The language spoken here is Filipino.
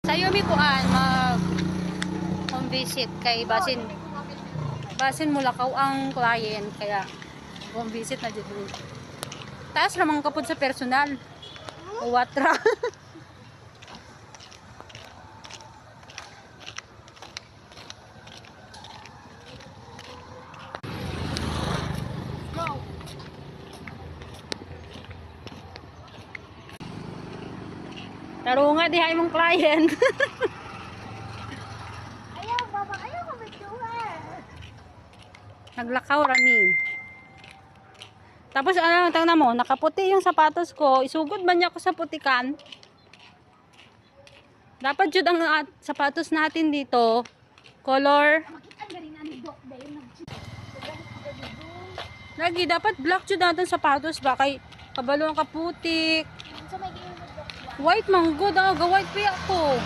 Sayo mi kuan mag home visit kay basin Mulakaw ang client kaya home visit na jud. Taas ramang kapod sa personal. Uwatra. Taro nga di hay mong client. Ayaw, baba, ayaw ko mag-duwer. Naglakaw rami. Tapos ano, tangna mo, nakaputi yung sapatos ko. Isugod ba niya ako sa putikan? Dapat jud ang sapatos natin dito. Color. Makita ang galing ni Doc dahil Lagi, dapat black jud natin sapatos ba? Kay kabalo ang kaputik. So may game mo Doc. White man good, white pa ako.